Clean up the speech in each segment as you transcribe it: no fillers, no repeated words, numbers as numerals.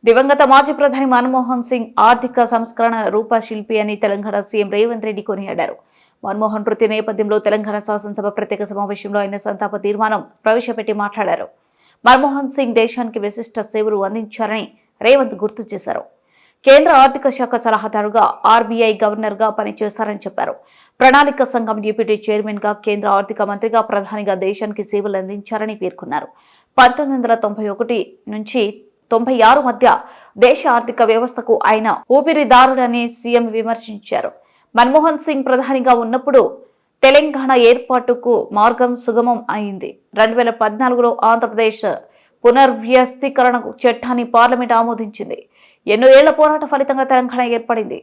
దివంగత మాజీ ప్రధాని మన్మోహన్ సింగ్ ఆర్థిక సంస్కరణ రూపశిల్పి అని తెలంగాణ సీఎం రేవంత్ రెడ్డి కొనియాడారు. మన్మోహన్ మృతి నేపథ్యంలో తెలంగాణ శాసనసభ ప్రత్యేక సమావేశంలో ఆయన సంతాప తీర్మానం ప్రవేశపెట్టి మాట్లాడారు. మన్మోహన్ సింగ్ దేశానికి విశిష్ట సేవలు అందించారని రేవంత్ గుర్తు చేశారు. కేంద్ర ఆర్థిక శాఖ సలహాదారుగా, ఆర్బీఐ గవర్నర్గా పనిచేశారని చెప్పారు. ప్రణాళిక సంఘం డిప్యూటీ చైర్మన్గా, కేంద్ర ఆర్థిక మంత్రిగా, ప్రధానిగా దేశానికి సేవలు అందించారని పేర్కొన్నారు. 1991 నుంచి 96 మధ్య దేశ ఆర్థిక వ్యవస్థకు ఆయన ఊపిరిదారుడని సీఎం విమర్శించారు. మన్మోహన్ సింగ్ ప్రధానిగా ఉన్నప్పుడు తెలంగాణ ఏర్పాటుకు మార్గం సుగమం అయింది. 2014లో ఆంధ్రప్రదేశ్ పునర్వ్యవస్థీకరణ చట్టాన్ని పార్లమెంట్ ఆమోదించింది. ఎన్నో ఏళ్ల పోరాట ఫలితంగా తెలంగాణ ఏర్పడింది.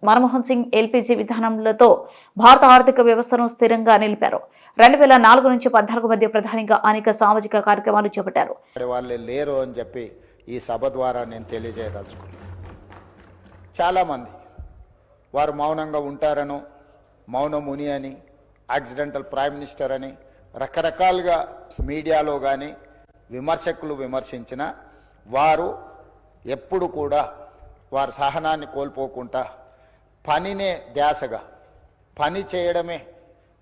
మన్మోహన్ సింగ్ ఎల్పీజీ విధానంలో భారత ఆర్థిక వ్యవస్థను స్థిరంగా నిలిపారు. 2004 నుంచి 2014 మధ్య ప్రధానిగా అనేక సామాజిక కార్యక్రమాలు చేపట్టారు. వాళ్ళే లేరు అని చెప్పి ఈ సభ ద్వారా నేను తెలియజేయదలుచుకున్నాను. చాలామంది వారు మౌనంగా ఉంటారనో, మౌన ముని అని, యాక్సిడెంటల్ ప్రైమ్ మినిస్టర్ అని రకరకాలుగా మీడియాలో కానీ విమర్శకులు విమర్శించిన వారు ఎప్పుడు కూడా వారి సహనాన్ని కోల్పోకుండా పనినే ధ్యాసగా, పని చేయడమే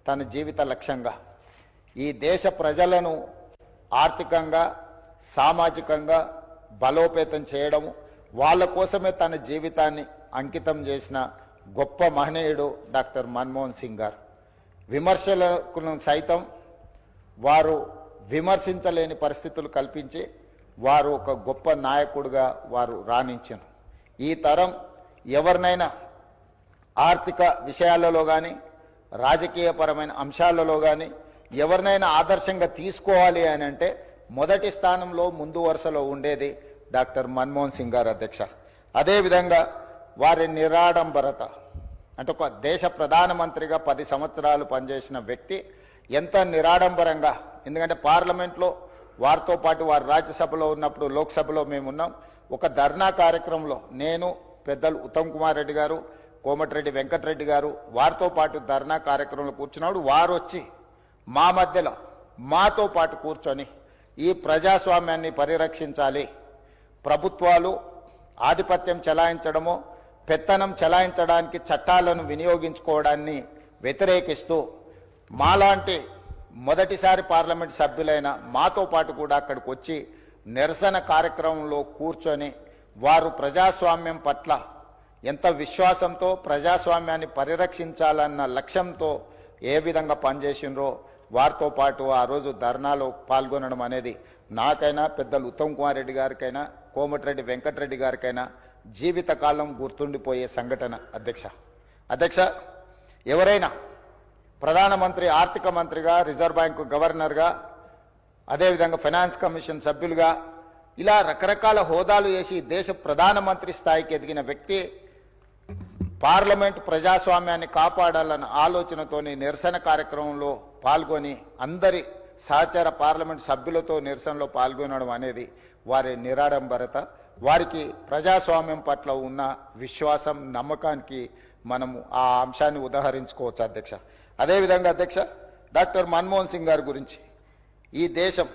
తన జీవిత లక్ష్యంగా ఈ దేశ ప్రజలను ఆర్థికంగా, సామాజికంగా బలోపేతం చేయడము, వాళ్ళ కోసమే తన జీవితాన్ని అంకితం చేసిన గొప్ప మహనీయుడు డాక్టర్ మన్మోహన్ సింగ్ గారు. విమర్శలను సైతం వారు విమర్శించలేని పరిస్థితులు కల్పించి వారు ఒక గొప్ప నాయకుడిగా వారు రాణించారు. ఈ తరం ఎవరినైనా ఆర్థిక విషయాలలో కానీ, రాజకీయపరమైన అంశాలలో కానీ ఎవరినైనా ఆదర్శంగా తీసుకోవాలి అని అంటే మొదటి స్థానంలో ముందు వరుసలో ఉండేది డాక్టర్ మన్మోహన్ సింగ్ గారు అధ్యక్ష. అదేవిధంగా వారి నిరాడంబరత, అంటే ఒక దేశ ప్రధానమంత్రిగా 10 సంవత్సరాలు పనిచేసిన వ్యక్తి ఎంత నిరాడంబరంగా, ఎందుకంటే పార్లమెంట్లో వారితో పాటు వారు రాజ్యసభలో ఉన్నప్పుడు లోక్సభలో మేమున్నాం. ఒక ధర్నా కార్యక్రమంలో నేను, పెద్దలు ఉత్తమ్ కుమార్ రెడ్డి గారు, కోమటిరెడ్డి వెంకటరెడ్డి గారు వారితో పాటు ధర్నా కార్యక్రమంలో కూర్చున్నాడు. వారు వచ్చి మా మధ్యలో మాతో పాటు కూర్చొని ఈ ప్రజాస్వామ్యాన్ని పరిరక్షించాలి, ప్రభుత్వాలు ఆధిపత్యం చెలాయించడమో, పెత్తనం చెలాయించడానికి చట్టాలను వినియోగించుకోవడాన్ని వ్యతిరేకిస్తూ మాలాంటి మొదటిసారి పార్లమెంట్ సభ్యులైన మాతో పాటు కూడా అక్కడికి వచ్చి నిరసన కార్యక్రమంలో కూర్చొని వారు ప్రజాస్వామ్యం పట్ల ఎంత విశ్వాసంతో, ప్రజాస్వామ్యాన్ని పరిరక్షించాలన్న లక్ష్యంతో ఏ విధంగా పనిచేసినరో వారితో పాటు ఆ రోజు ధర్నాలో పాల్గొనడం అనేది నాకైనా, పెద్దలు ఉత్తమ్ కుమార్ రెడ్డి గారికైనా, కోమటిరెడ్డి వెంకటరెడ్డి గారికైనా జీవితకాలం గుర్తుండిపోయే సంఘటన అధ్యక్ష. ఎవరైనా ప్రధానమంత్రి, ఆర్థిక మంత్రిగా, రిజర్వ్ బ్యాంకు గవర్నర్గా, అదేవిధంగా ఫైనాన్స్ కమిషన్ సభ్యులుగా ఇలా రకరకాల హోదాలు వేసి దేశ ప్రధానమంత్రి స్థాయికి ఎదిగిన వ్యక్తి పార్లమెంట్ ప్రజాస్వామ్యాన్ని కాపాడాలన్న ఆలోచనతోని నిరసన కార్యక్రమంలో పాల్గొని అందరి సహచర పార్లమెంట్ సభ్యులతో నిరసనలో పాల్గొనడం అనేది వారి నిరాడంబరత, వారికి ప్రజాస్వామ్యం పట్ల ఉన్న విశ్వాసం, నమ్మకానికి మనము ఆ అంశాన్ని ఉదాహరించుకోవచ్చు అధ్యక్ష. అదేవిధంగా అధ్యక్ష, డాక్టర్ మన్మోహన్ సింగ్ గారి గురించి ఈ దేశం